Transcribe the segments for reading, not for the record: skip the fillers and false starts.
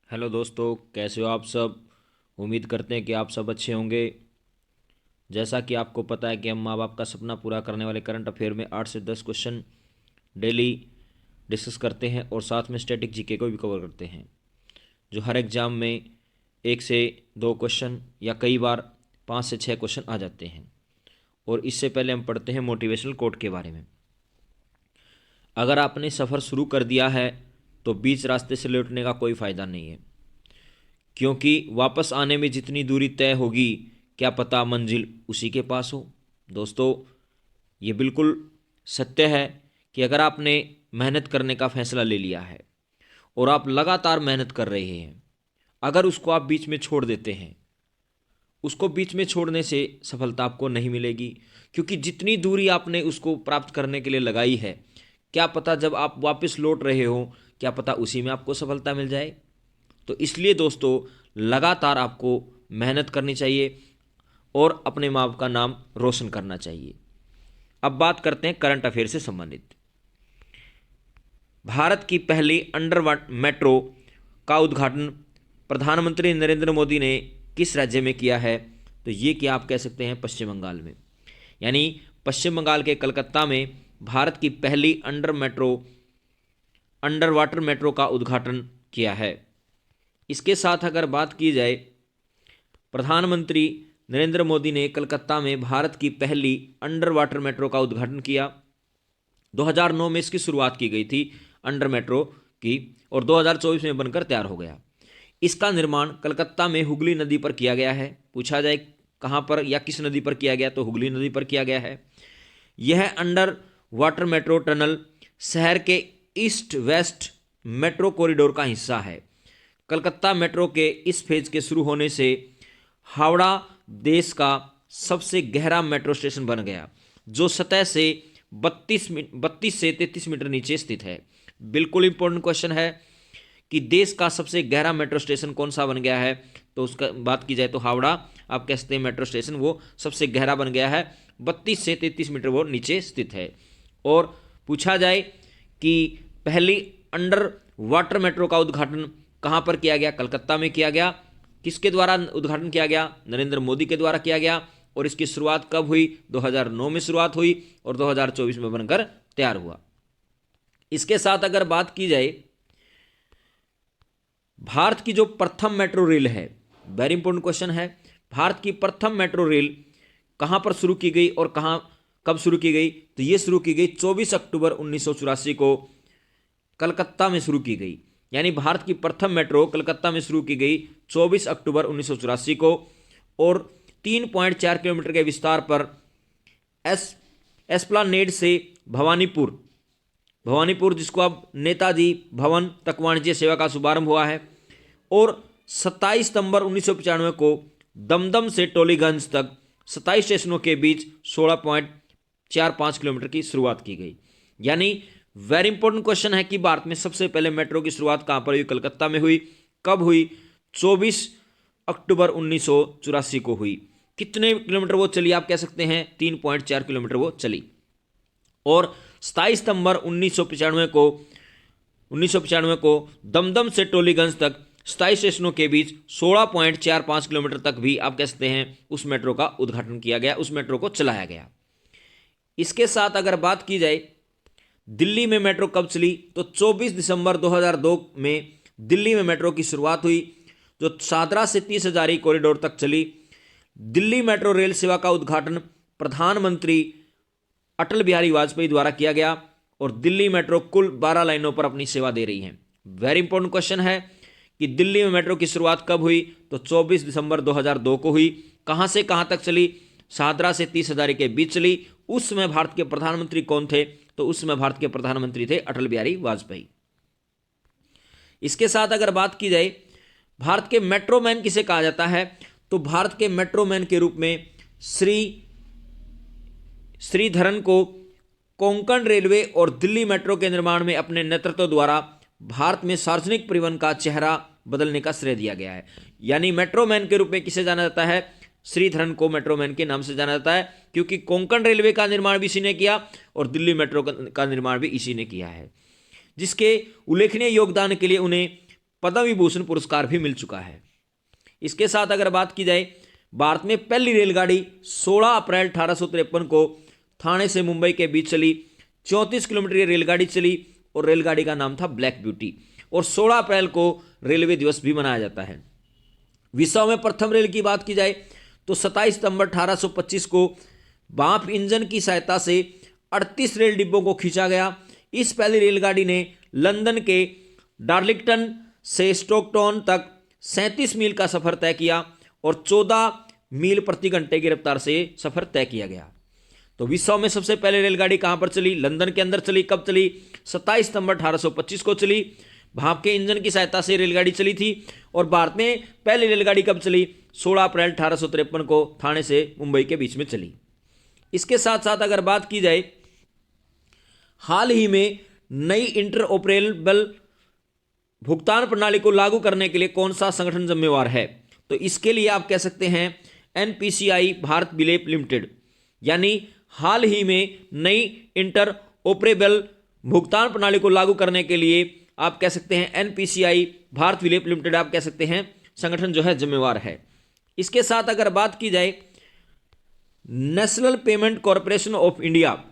Hello दोस्तों, कैसे हो आप सब। उम्मीद करते हैं कि आप सब अच्छे होंगे। जैसा कि आपको पता है कि हम माँ बाप का सपना पूरा करने वाले करंट अफेयर में 8 से 10 क्वेश्चन डेली डिस्कस करते हैं और साथ में स्टैटिक जीके को भी कवर करते हैं, जो हर एग्ज़ाम में 1 से 2 क्वेश्चन या कई बार 5 से 6 क्वेश्चन आ जाते हैं। और इससे पहले हम पढ़ते हैं मोटिवेशनल कोट के बारे में। अगर आपने सफ़र शुरू कर दिया है तो बीच रास्ते से लौटने का कोई फ़ायदा नहीं है, क्योंकि वापस आने में जितनी दूरी तय होगी क्या पता मंजिल उसी के पास हो। दोस्तों, ये बिल्कुल सत्य है कि अगर आपने मेहनत करने का फैसला ले लिया है और आप लगातार मेहनत कर रहे हैं, अगर उसको आप बीच में छोड़ देते हैं, उसको बीच में छोड़ने से सफलता आपको नहीं मिलेगी, क्योंकि जितनी दूरी आपने उसको प्राप्त करने के लिए लगाई है, क्या पता जब आप वापस लौट रहे हो, क्या पता उसी में आपको सफलता मिल जाए। तो इसलिए दोस्तों, लगातार आपको मेहनत करनी चाहिए और अपने माँ बाप का नाम रोशन करना चाहिए। अब बात करते हैं करंट अफेयर से संबंधित। भारत की पहली अंडर मेट्रो का उद्घाटन प्रधानमंत्री नरेंद्र मोदी ने किस राज्य में किया है? तो ये क्या आप कह सकते हैं पश्चिम बंगाल में। यानी पश्चिम बंगाल के कलकत्ता में भारत की पहली अंडर वाटर मेट्रो का उद्घाटन किया है। इसके साथ अगर बात की जाए, प्रधानमंत्री नरेंद्र मोदी ने कलकत्ता में भारत की पहली अंडर वाटर मेट्रो का उद्घाटन किया। 2009 में इसकी शुरुआत की गई थी अंडर मेट्रो की, और 2024 में बनकर तैयार हो गया। इसका निर्माण कलकत्ता में हुगली नदी पर किया गया है। पूछा जाए कहाँ पर या किस नदी पर किया गया, तो हुगली नदी पर किया गया है। यह अंडर वाटर मेट्रो टनल शहर के ईस्ट वेस्ट मेट्रो कॉरिडोर का हिस्सा है। कलकत्ता मेट्रो के इस फेज के शुरू होने से हावड़ा देश का सबसे गहरा मेट्रो स्टेशन बन गया, जो सतह से 32 से 33 मीटर नीचे स्थित है। बिल्कुल इंपॉर्टेंट क्वेश्चन है कि देश का सबसे गहरा मेट्रो स्टेशन कौन सा बन गया है। तो उसका बात की जाए तो हावड़ा, आप कह सकते हैं मेट्रो स्टेशन वो सबसे गहरा बन गया है, 32 से 33 मीटर वो नीचे स्थित है। और पूछा जाए कि पहली अंडर वाटर मेट्रो का उद्घाटन कहाँ पर किया गया? कलकत्ता में किया गया। किसके द्वारा उद्घाटन किया गया? नरेंद्र मोदी के द्वारा किया गया। और इसकी शुरुआत कब हुई? 2009 में शुरुआत हुई और 2024 में बनकर तैयार हुआ। इसके साथ अगर बात की जाए, भारत की जो प्रथम मेट्रो रेल है, वेरी इंपॉर्टेंट क्वेश्चन है, भारत की प्रथम मेट्रो रेल कहां पर शुरू की गई और कहां कब शुरू की गई? तो यह शुरू की गई 24 अक्टूबर 1984 को कलकत्ता में शुरू की गई। यानी भारत की प्रथम मेट्रो कलकत्ता में शुरू की गई 24 अक्टूबर 1984 को, और 3.4 किलोमीटर के विस्तार पर एस्प्लानेड से भवानीपुर भवानीपुर जिसको अब नेताजी भवन तक वाणिज्य सेवा का शुभारंभ हुआ है। और 27 सितंबर 1995 को दमदम से टोलीगंज तक 27 स्टेशनों के बीच 16.45 किलोमीटर की शुरुआत की गई। यानी वेरी इंपॉर्टेंट क्वेश्चन है कि भारत में सबसे पहले मेट्रो की शुरुआत कहां पर हुई? कलकत्ता में हुई। कब हुई? 24 अक्टूबर 1984 को हुई। कितने किलोमीटर वो चली? आप कह सकते हैं 3.4 किलोमीटर वो चली। और 27 सितंबर 1995 को दमदम से टोलीगंज तक 27 स्टेशनों के बीच 16.45 किलोमीटर तक भी आप कह सकते हैं उस मेट्रो का उद्घाटन किया गया, उस मेट्रो को चलाया गया। इसके साथ अगर बात की जाए दिल्ली में मेट्रो कब चली, तो 24 दिसंबर 2002 में दिल्ली में मेट्रो की शुरुआत हुई, जो शाहदरा से 30 हजारी कॉरिडोर तक चली। दिल्ली मेट्रो रेल सेवा का उद्घाटन प्रधानमंत्री अटल बिहारी वाजपेयी द्वारा किया गया, और दिल्ली मेट्रो कुल 12 लाइनों पर अपनी सेवा दे रही है। वेरी इंपॉर्टेंट क्वेश्चन है कि दिल्ली में मेट्रो की शुरुआत कब हुई? तो 24 दिसंबर 2002 को हुई। कहां से कहां तक चली? शाहदरा से 30 हजारी के बीच चली। उस समय भारत के प्रधानमंत्री कौन थे? तो उस समय भारत के प्रधानमंत्री थे अटल बिहारी वाजपेयी। इसके साथ अगर बात की जाए भारत के मेट्रो मैन किसे कहा जाता है, तो भारत के मेट्रो मैन के रूप में श्रीधरन को कोंकण रेलवे और दिल्ली मेट्रो के निर्माण में अपने नेतृत्व द्वारा भारत में सार्वजनिक परिवहन का चेहरा बदलने का श्रेय दिया गया है। यानी मेट्रो मैन के रूप में किसे जाना जाता है? श्रीधरन को मेट्रो मैन के नाम से जाना जाता है, क्योंकि कोंकण रेलवे का निर्माण भी इसी ने किया और दिल्ली मेट्रो का निर्माण भी इसी ने किया है, जिसके उल्लेखनीय योगदान के लिए उन्हें पद्म विभूषण पुरस्कार भी मिल चुका है। इसके साथ अगर बात की जाए, भारत में पहली रेलगाड़ी 16 अप्रैल 1853 को ठाणे से मुंबई के बीच चली। 34 किलोमीटर की रेलगाड़ी चली और रेलगाड़ी का नाम था ब्लैक ब्यूटी। और 16 अप्रैल को रेलवे दिवस भी मनाया जाता है। विश्व में प्रथम रेल की बात की जाए तो 27 सितंबर 1825 को भाप इंजन की सहायता से 38 रेल डिब्बों को खींचा गया। इस पहली रेलगाड़ी ने लंदन के डार्लिंगटन से स्टॉकटन तक 37 मील का सफर तय किया और 14 मील प्रति घंटे की रफ्तार से सफर तय किया गया। तो विश्व में सबसे पहले रेलगाड़ी कहां पर चली? लंदन के अंदर चली। कब चली? 27 सितंबर 1825 को चली। भाप के इंजन की सहायता से रेलगाड़ी चली थी। और भारत में पहली रेलगाड़ी कब चली? 16 अप्रैल 1853 को ठाणे से मुंबई के बीच में चली। इसके साथ साथ अगर बात की जाए, हाल ही में नई इंटरऑपरेबल भुगतान प्रणाली को लागू करने के लिए कौन सा संगठन जिम्मेवार है? तो इसके लिए आप कह सकते हैं एनपीसीआई भारत विलेप लिमिटेड। यानी हाल ही में नई इंटरऑपरेबल भुगतान प्रणाली को लागू करने के लिए आप कह सकते हैं एनपीसीआई भारत विलेप लिमिटेड, आप कह सकते हैं संगठन जो है जिम्मेवार है। इसके साथ अगर बात की जाए, national payment corporation of India,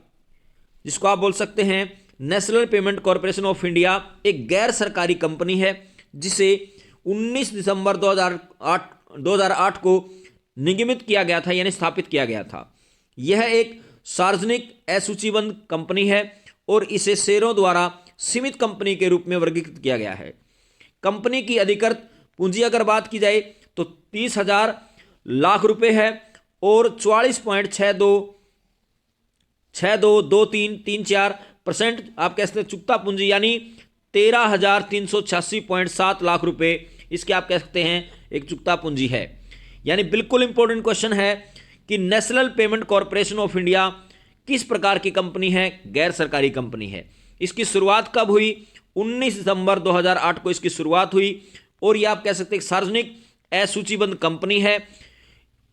जिसको आप बोल सकते हैं national payment corporation of India, एक गैर सरकारी कंपनी है जिसे 19 दिसंबर 2008 को निगमित किया गया था, यानी स्थापित किया गया था। यह एक सार्वजनिक असूचीबद्ध कंपनी है और इसे शेयरों द्वारा सीमित कंपनी के रूप में वर्गीकृत किया गया है। कंपनी की अधिकृत पूंजी अगर बात की जाए तो 30,000 लाख रुपए है और 44.622334% आप कह सकते हैं चुकता पूंजी, यानी 13,386.7 लाख रुपए इसके आप कह सकते हैं एक चुकता पूंजी है। यानी बिल्कुल इंपॉर्टेंट क्वेश्चन है कि national payment corporation of India किस प्रकार की कंपनी है? गैर सरकारी कंपनी है। इसकी शुरुआत कब हुई? 19 दिसंबर 2008 को इसकी शुरुआत हुई और यह आप कह सकते हैं सार्वजनिक असूचीबद्ध कंपनी है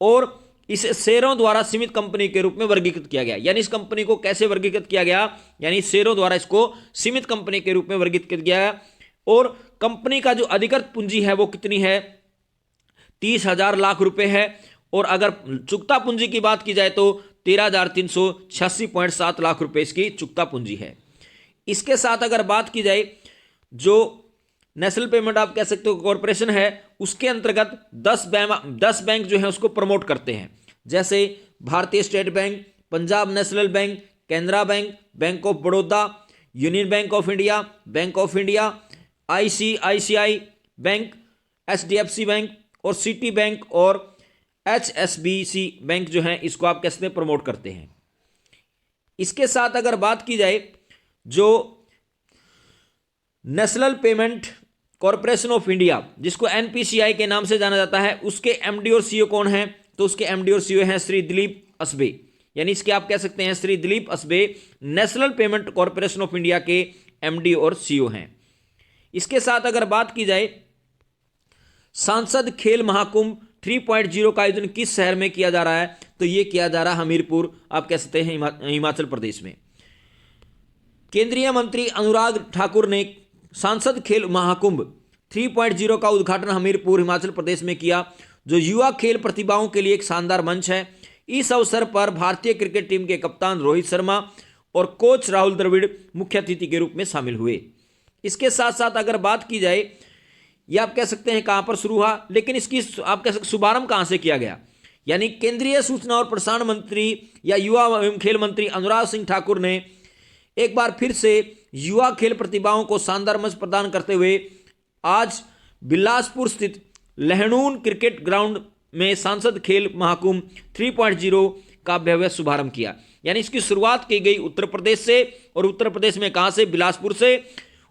और इसे शेयरों द्वारा सीमित कंपनी के रूप में वर्गीकृत किया गया। यानी इस कंपनी को कैसे वर्गीकृत किया गया? यानी शेयरों द्वारा इसको सीमित कंपनी के रूप में वर्गीकृत किया गया। और कंपनी का जो अधिकृत पूंजी है वो कितनी है? 30,000 लाख रुपए है। और अगर चुकता पूंजी की बात की जाए तो 13,386.7 लाख रुपए इसकी चुकता पूंजी है। इसके साथ अगर बात की जाए, जो नेशनल पेमेंट आप कह सकते हो कॉरपोरेशन है, उसके अंतर्गत 10 बैंक जो है उसको प्रमोट करते हैं, जैसे भारतीय state bank, Punjab national bank, Canara bank, bank of Baroda, union bank of India, bank of India, ICICI bank, HDFC bank और सिटी बैंक और HSBC बैंक जो है इसको आप कैसे प्रमोट करते हैं। इसके साथ अगर बात की जाए, जो national payment corporation of India जिसको NPCI के नाम से जाना जाता है, उसके MD और CEO कौन है? तो उसके MD और CEO हैं श्री दिलीप असबे। यानी इसके आप कह सकते हैं Shri Dilip Asbe national payment corporation of India के MD और CEO हैं। इसके साथ अगर बात की जाए, सांसद खेल महाकुंभ 3.0 का आयोजन किस शहर में किया जा रहा है? तो यह किया जा रहा है हमीरपुर, आप कह सकते हैं हिमाचल प्रदेश में। केंद्रीय मंत्री अनुराग ठाकुर ने सांसद खेल महाकुंभ 3.0 का उद्घाटन हमीरपुर हिमाचल प्रदेश में किया, जो युवा खेल प्रतिभाओं के लिए एक शानदार मंच है। इस अवसर पर भारतीय क्रिकेट टीम के कप्तान रोहित शर्मा और कोच राहुल द्रविड़ मुख्य अतिथि के रूप में शामिल हुए। इसके साथ साथ अगर बात की जाए, यह आप कह सकते हैं कहां पर शुरू हुआ, लेकिन इसकी आप कह सकते शुभारंभ कहां से किया गया? यानी केंद्रीय सूचना और प्रसारण मंत्री या युवा एवं खेल मंत्री अनुराग सिंह ठाकुर ने एक बार फिर से युवा खेल प्रतिभाओं को शानदार मंच प्रदान करते हुए आज बिलासपुर स्थित लहणून क्रिकेट ग्राउंड में सांसद खेल महाकुंभ 3.0 का भव्य शुभारंभ किया। यानी इसकी शुरुआत की गई उत्तर प्रदेश से, और उत्तर प्रदेश में कहां से? बिलासपुर से।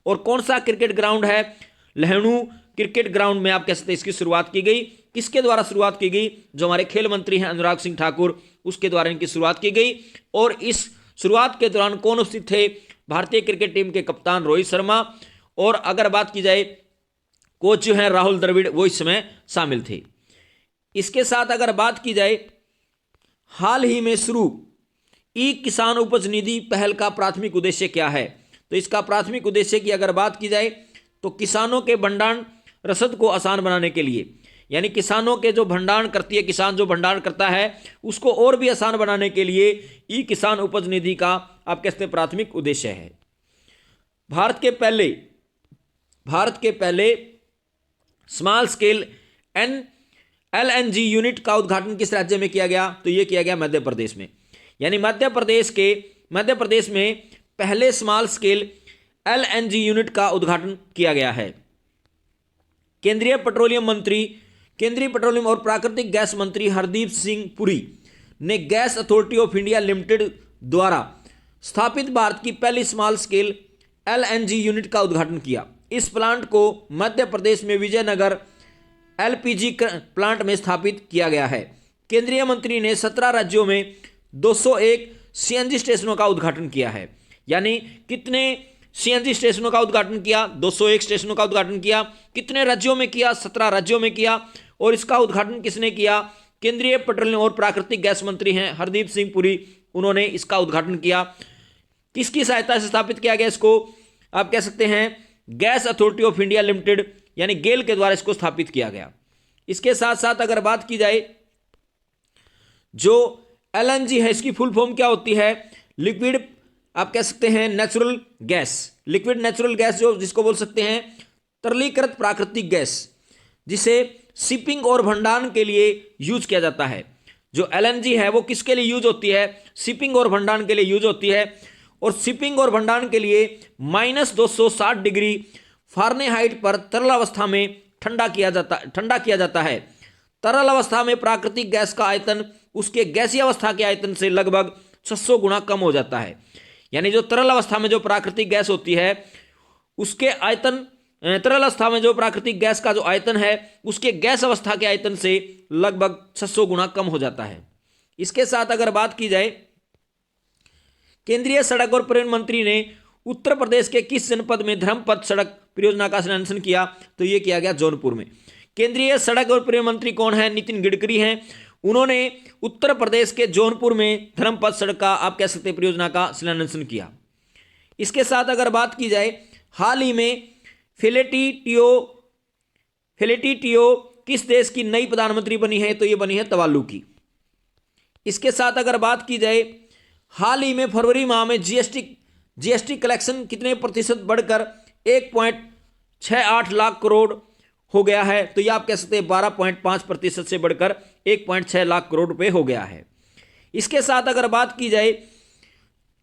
और कौन सा क्रिकेट ग्राउंड है? लहणू क्रिकेट ग्राउंड में आप कह सकते हैं इसकी शुरुआत की गई। किसके द्वारा शुरुआत की गई? जो हमारे खेल मंत्री हैं अनुराग सिंह ठाकुर, उसके द्वारा इनकी शुरुआत की गई। और इस शुरुआत के दौरान कौन उपस्थित थे? भारतीय क्रिकेट टीम के कप्तान रोहित शर्मा, और अगर बात की जाए कोच जो है राहुल द्रविड़, वो इस समय शामिल थे। इसके साथ अगर बात की जाए, हाल ही में शुरू ई किसान उपज निधि पहल का प्राथमिक उद्देश्य क्या है? तो इसका प्राथमिक उद्देश्य की अगर बात की जाए तो किसानों के भंडारण रसद को आसान बनाने के लिए, यानी किसानों के जो भंडारण करती है, किसान जो भंडारण करता है उसको और भी आसान बनाने के लिए ई किसान उपज निधि का आप कहते हैं प्राथमिक उद्देश्य है। भारत के पहले स्मॉल स्केल LNG यूनिट का उद्घाटन किस राज्य में किया गया? तो यह किया गया मध्य प्रदेश में। यानी मध्य प्रदेश में पहले स्मॉल स्केल LNG यूनिट का उद्घाटन किया गया है। केंद्रीय पेट्रोलियम और प्राकृतिक गैस मंत्री हरदीप सिंह पुरी ने gas authority of India limited द्वारा स्थापित भारत की पहली स्मॉल स्केल LNG यूनिट का उद्घाटन किया। इस प्लांट को मध्य प्रदेश में विजयनगर LPG प्लांट में स्थापित किया गया है। केंद्रीय मंत्री ने 17 राज्यों में 201 CNG स्टेशनों का उद्घाटन किया है। यानी कितने CNG स्टेशनों का उद्घाटन किया? 201 स्टेशनों का उद्घाटन किया। कितने राज्यों में किया? 17 राज्यों में किया। और इसका उद्घाटन किसने किया? केंद्रीय पेट्रोलियम और प्राकृतिक गैस मंत्री हैं हरदीप सिंह पुरी, उन्होंने इसका उद्घाटन किया। किसकी सहायता से स्थापित किया गया? इसको आप कह सकते हैं gas authority of India limited यानी गेल के द्वारा इसको स्थापित किया गया। इसके साथ साथ अगर बात की जाए जो LNG है इसकी फुल फॉर्म क्या होती है? लिक्विड आप कह सकते हैं natural gas, liquid natural gas जो जिसको बोल सकते हैं तरलीकृत प्राकृतिक गैस, जिसे शिपिंग और भंडारण के लिए यूज किया जाता है। जो LNG है वो किसके लिए यूज होती है? शिपिंग और भंडारण के लिए यूज होती है। और शिपिंग और भंडारण के लिए -260 डिग्री फ़ारेनहाइट पर तरल अवस्था में ठंडा किया जाता है। तरल अवस्था में प्राकृतिक गैस का आयतन उसके गैसीय अवस्था के आयतन से लगभग 600 गुना कम हो जाता है। यानी जो तरल अवस्था में जो प्राकृतिक गैस होती है उसके आयतन, तरल अवस्था में जो प्राकृतिक गैस का जो आयतन है उसके गैस अवस्था के आयतन से लगभग 600 गुना कम हो जाता है। इसके साथ अगर बात की जाए, केंद्रीय सड़क और परिवहन मंत्री ने उत्तर प्रदेश के किस जनपद में धर्मपथ सड़क परियोजना का शिलान्यास किया? तो यह किया गया जौनपुर में। केंद्रीय सड़क और परिवहन मंत्री कौन है? नितिन गडकरी हैं। उन्होंने उत्तर प्रदेश के जौनपुर में धर्मपथ सड़क का आप कह सकते हैं परियोजना का शिलान्यास किया। इसके साथ अगर बात की जाए, हाल ही में फेलिटियो किस देश की नई प्रधानमंत्री बनी है? तो ये बनी है तवालू की। इसके साथ अगर बात की जाए, हाल ही में फरवरी माह में जीएसटी कलेक्शन कितने प्रतिशत बढ़कर 1.68 लाख करोड़ हो गया है? तो ये आप कह सकते हैं 12.5% से बढ़कर 1.6 लाख करोड़ रुपए हो गया है। इसके साथ अगर बात की जाए,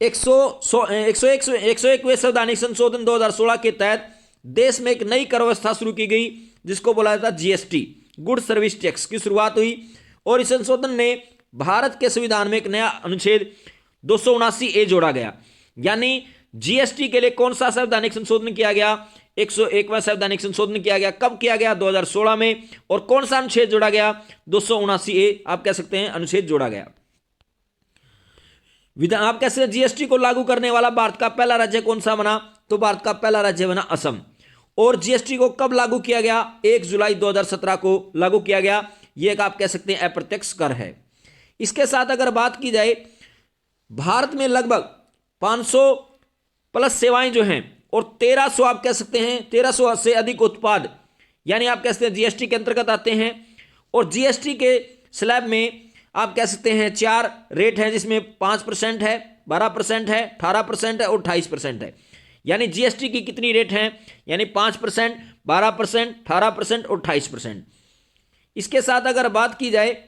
101वें संवैधानिक संशोधन 2016 के तहत देश में एक नई कर व्यवस्था शुरू की गई जिसको बोला जाता है GST, गुड सर्विस टैक्स की शुरुआत हुई। और इस संशोधन ने भारत के संविधान में एक नया अनुच्छेद 279A जोड़ा गया। यानी GST के लिए कौन सा संवैधानिक संशोधन किया गया? 101वां संवैधानिक संशोधन किया गया। कब किया गया? 2016 में। और कौन सा अनुच्छेद जोड़ा गया? 279A आप कह सकते हैं अनुच्छेद जोड़ा गया। आप कह सकते हैं GST को लागू करने वाला भारत का पहला राज्य कौन सा बना? तो भारत का पहला राज्य बना असम। और GST को कब लागू किया गया? 1 जुलाई 2017 को लागू किया गया। यह एक आप कह सकते हैं अप्रत्यक्ष कर है। इसके साथ अगर बात की जाए, भारत में लगभग 500 प्लस सेवाएं जो हैं और 1300 आप कह सकते हैं 1300 से अधिक उत्पाद यानी आप कह सकते हैं GST के अंतर्गत आते हैं। और GST के स्लैब में आप कह सकते हैं 4 रेट हैं जिसमें 5% है, 12% है, 18% है और 28% है। यानी GST की कितनी रेट हैं? यानी 5%, 12%, 18% और 28%। इसके साथ अगर बात की जाए,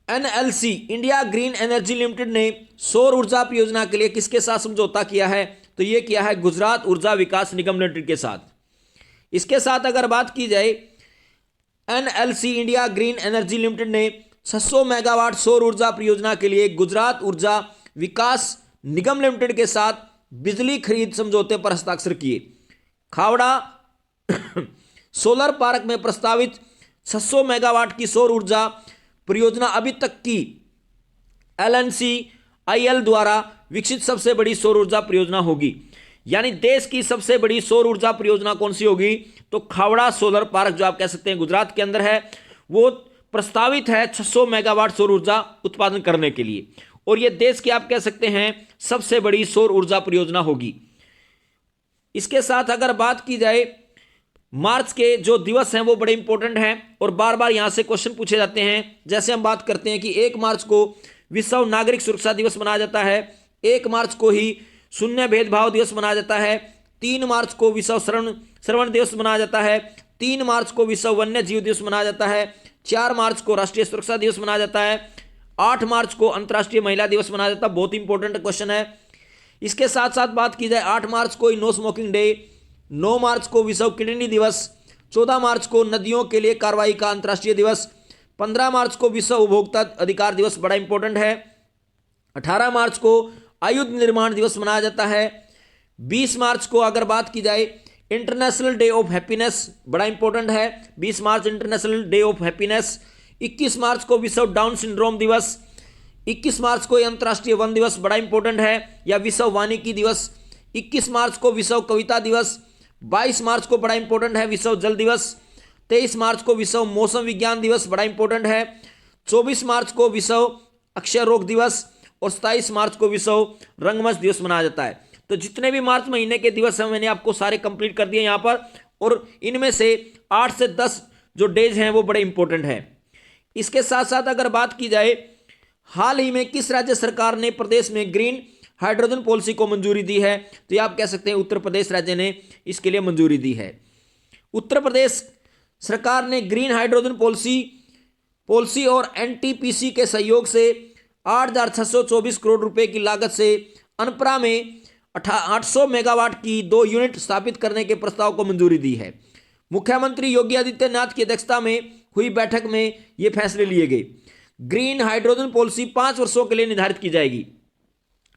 NLC India green energy limited ने सौर ऊर्जा परियोजना के लिए किसके साथ समझौता किया है? तो यह किया है गुजरात ऊर्जा विकास निगम लिमिटेड के साथ। इसके साथ अगर बात की जाए, NLC India green energy limited ने 600 मेगावाट सौर ऊर्जा परियोजना के लिए गुजरात ऊर्जा विकास निगम लिमिटेड के साथ बिजली खरीद समझौते पर हस्ताक्षर किए। खावड़ा सोलर पार्क में प्रस्तावित 600 मेगावाट की सौर ऊर्जा परियोजना अभी तक की LNCIL द्वारा विकसित सबसे बड़ी सौर ऊर्जा परियोजना होगी। यानी देश की सबसे बड़ी सौर ऊर्जा परियोजना कौन सी होगी? तो खावड़ा सोलर पार्क जो आप कह सकते हैं गुजरात के अंदर है, वो प्रस्तावित है 600 मेगावाट सौर ऊर्जा उत्पादन करने के लिए। और यह देश की आप कह सकते हैं सबसे बड़ी सौर ऊर्जा परियोजना होगी। इसके साथ अगर बात की जाए मार्च के जो दिवस हैं वो बड़े इंपॉर्टेंट हैं और बार बार यहां से क्वेश्चन पूछे जाते हैं। जैसे हम बात करते हैं कि 1 मार्च को विश्व नागरिक सुरक्षा दिवस मनाया जाता है, 1 मार्च को ही शून्य भेदभाव दिवस मनाया जाता है, 3 मार्च को विश्व श्रवण दिवस मनाया जाता है, 3 मार्च को विश्व वन्य जीव दिवस मनाया जाता है, 4 मार्च को राष्ट्रीय सुरक्षा दिवस मनाया जाता है, 8 मार्च को अंतर्राष्ट्रीय महिला दिवस मनाया जाता है। बहुत इंपॉर्टेंट क्वेश्चन है। इसके साथ साथ बात की जाए 8 मार्च को नो स्मोकिंग डे, 9 मार्च को विश्व किडनी दिवस, 14 मार्च को नदियों के लिए कार्रवाई का अंतर्राष्ट्रीय दिवस, 15 मार्च को विश्व उपभोक्ता अधिकार दिवस बड़ा इंपॉर्टेंट है, 18 मार्च को आयुध निर्माण दिवस मनाया जाता है, 20 मार्च को अगर बात की जाए इंटरनेशनल डे ऑफ हैप्पीनेस बड़ा इंपॉर्टेंट है, 20 मार्च इंटरनेशनल डे ऑफ हैप्पीनेस, 21 मार्च को विश्व डाउन सिंड्रोम दिवस, 21 मार्च को अंतर्राष्ट्रीय वन दिवस बड़ा इंपॉर्टेंट है या विश्व वानिकी दिवस, 21 मार्च को विश्व कविता दिवस, 22 मार्च को बड़ा इंपॉर्टेंट है विश्व जल दिवस, 23 मार्च को विश्व मौसम विज्ञान दिवस बड़ा इंपॉर्टेंट है, 24 मार्च को विश्व अक्षय रोग दिवस और 27 मार्च को विश्व रंगमंच दिवस मनाया जाता है। तो जितने भी मार्च महीने के दिवस हैं मैंने आपको सारे कंप्लीट कर दिए यहाँ पर, और इनमें से 8 से 10 जो डेज हैं वो बड़े इंपॉर्टेंट हैं। इसके साथ साथ अगर बात की जाए हाल ही में किस राज्य सरकार ने प्रदेश में ग्रीन हाइड्रोजन पॉलिसी को मंजूरी दी है, तो ये आप कह सकते हैं उत्तर प्रदेश राज्य ने इसके लिए मंजूरी दी है। उत्तर प्रदेश सरकार ने ग्रीन हाइड्रोजन पॉलिसी और एनटीपीसी के सहयोग से 8,624 करोड़ रुपए की लागत से अनपरा में 800 मेगावाट की 2 यूनिट स्थापित करने के प्रस्ताव को मंजूरी दी है। मुख्यमंत्री योगी आदित्यनाथ की अध्यक्षता में हुई बैठक में ये फैसले लिए गए। ग्रीन हाइड्रोजन पॉलिसी 5 वर्षों के लिए निर्धारित की जाएगी।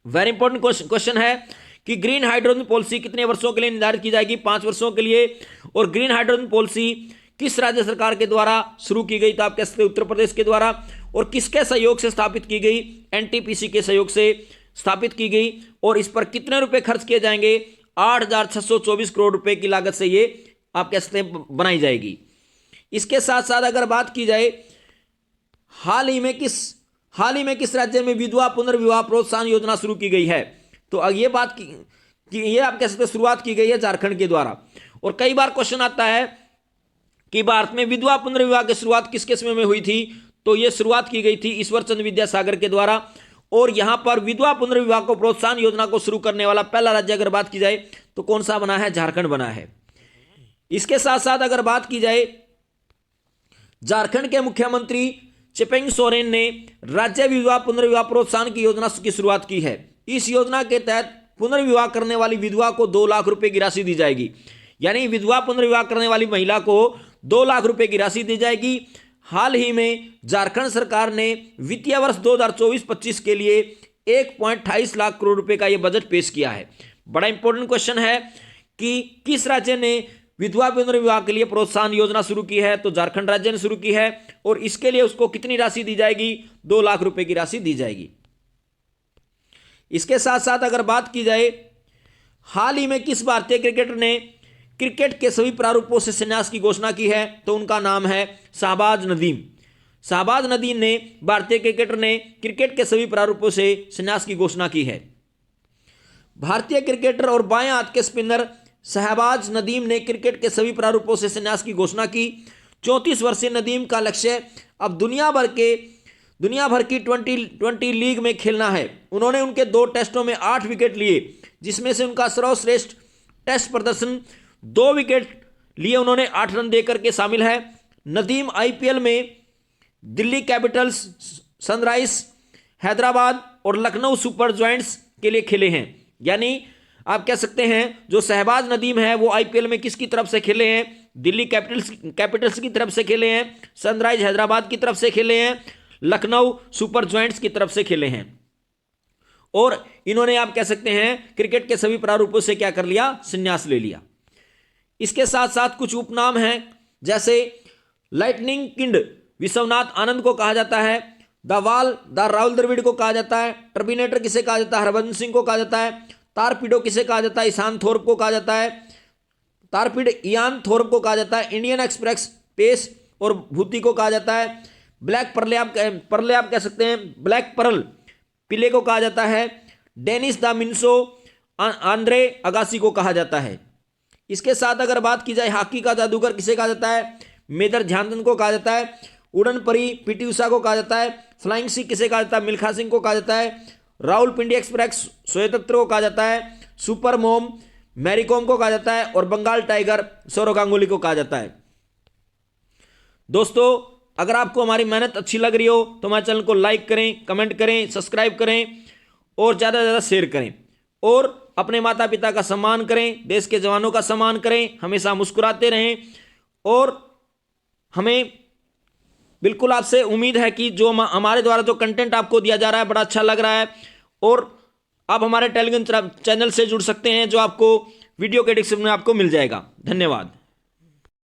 वेरी इंपॉर्टेंट क्वेश्चन है कि ग्रीन हाइड्रोजन पॉलिसी कितने वर्षों के लिए निर्धारित की जाएगी? 5 वर्षों के लिए। और ग्रीन हाइड्रोजन पॉलिसी किस राज्य सरकार के द्वारा शुरू की गई? तो आप कह सकते हैं उत्तर प्रदेश के द्वारा। और किसके सहयोग से स्थापित की गई? एनटीपीसी के सहयोग से स्थापित की गई। और इस पर कितने रुपए खर्च किए जाएंगे? 8,624 करोड़ रुपए की लागत से ये आप कह सकते हैं बनाई जाएगी। इसके साथ साथ अगर बात की जाए हाल ही में किस राज्य में विधवा पुनर्विवाह प्रोत्साहन योजना शुरू की गई है? तो ये बात कि ये आप कह सकते हैं शुरुआत की गई है झारखंड के द्वारा। और कई बार क्वेश्चन आता है कि भारत में विधवा पुनर्विवाह की शुरुआत किसके समय में हुई थी? तो ये शुरुआत की गई थी ईश्वर चंद्र विद्यासागर के द्वारा। और यहां पर विधवा पुनर्विवाह को प्रोत्साहन योजना को शुरू करने वाला पहला राज्य अगर बात की जाए तो कौन सा बना है? झारखंड बना है। इसके साथ साथ अगर बात की जाए झारखंड के मुख्यमंत्री चिपेंग सोरेन ने राज्य विधवा पुनर्विवाह प्रोत्साहन की योजना की शुरुआत की है। इस योजना के तहत पुनर्विवाह करने वाली विधवा को 2 लाख रुपए की राशि दी जाएगी। यानी विधवा पुनर्विवाह करने वाली महिला को 2 लाख रुपए की राशि दी जाएगी। हाल ही में झारखंड सरकार ने वित्तीय वर्ष 2024-25 के लिए 1.28 लाख करोड़ रुपए का यह बजट पेश किया है। बड़ा इंपॉर्टेंट क्वेश्चन है कि किस राज्य ने विधवा पुनर्विवाह के लिए प्रोत्साहन योजना शुरू की है? तो झारखंड राज्य ने शुरू की है। और इसके लिए उसको कितनी राशि दी जाएगी? 2 लाख रुपए की राशि दी जाएगी। इसके साथ साथ अगर बात की जाए हाल ही में किस भारतीय क्रिकेटर ने क्रिकेट के सभी प्रारूपों से संन्यास की घोषणा की है? तो उनका नाम है शहबाज नदीम। शहबाज नदीम ने भारतीय क्रिकेटर ने क्रिकेट के सभी प्रारूपों से संन्यास की घोषणा की है। भारतीय क्रिकेटर और बाएं हाथ के स्पिनर शहबाज नदीम ने क्रिकेट के सभी प्रारूपों से संन्यास की घोषणा की। 34 वर्षीय नदीम का लक्ष्य अब दुनिया भर की 20 लीग में खेलना है। उन्होंने उनके 2 टेस्टों में 8 विकेट लिए, जिसमें से उनका सर्वश्रेष्ठ टेस्ट प्रदर्शन 2 विकेट लिए उन्होंने 8 रन देकर के शामिल है। नदीम आईपीएल में दिल्ली कैपिटल्स, सनराइज हैदराबाद और लखनऊ सुपर जायंट्स के लिए खेले हैं। यानी आप कह सकते हैं जो शहबाज नदीम है वो आईपीएल में किसकी तरफ से खेले हैं? दिल्ली कैपिटल्स की तरफ से खेले हैं, सनराइज हैदराबाद की तरफ से खेले हैं, लखनऊ सुपर जायंट्स की तरफ से खेले हैं। और इन्होंने आप कह सकते हैं क्रिकेट के सभी प्रारूपों से क्या कर लिया? संन्यास ले लिया। इसके साथ साथ कुछ उपनाम हैं, जैसे लाइटनिंग किंड विश्वनाथ आनंद को कहा जाता है, द वाल द राहुल द्रविड़ को कहा जाता है, टर्मिनेटर किसे कहा जाता है? हरभजन सिंह को कहा जाता है, तारपीडो किसे कहा जाता है? ईशान थोरप को कहा जाता है, इयान थोरप को कहा जाता है, इंडियन एक्सप्रेस पेस और भूति को कहा जाता है, ब्लैक पर्ले आप कह सकते हैं, ब्लैक पर्ल पिले को कहा जाता है, डेनिस द मिन्सो आंद्रे अगासी को कहा जाता है। इसके साथ अगर बात की जाए हॉकी का जादूगर किसे कहा जाता है, मेजर ध्यानचंद को कहा जाता है। उड़न परी पीटी उषा को कहा जाता है। फ्लाइंग सिख किसे कहा जाता है, मिल्खा सिंह को कहा जाता है। रावलपिंडी एक्सप्रेस श्वेत को कहा जाता है। सुपर मोम मैरी कॉम को कहा जाता है और बंगाल टाइगर सौरव गांगुली को कहा जाता है। दोस्तों अगर आपको हमारी मेहनत अच्छी लग रही हो तो हमारे चैनल को लाइक करें, कमेंट करें, सब्सक्राइब करें और ज़्यादा से ज़्यादा शेयर करें और अपने माता पिता का सम्मान करें, देश के जवानों का सम्मान करें, हमेशा मुस्कुराते रहें। और हमें बिल्कुल आपसे उम्मीद है कि जो हमारे द्वारा जो कंटेंट आपको दिया जा रहा है बड़ा अच्छा लग रहा है और आप हमारे टेलीग्राम चैनल से जुड़ सकते हैं जो आपको वीडियो के डिस्क्रिप्शन में आपको मिल जाएगा। धन्यवाद।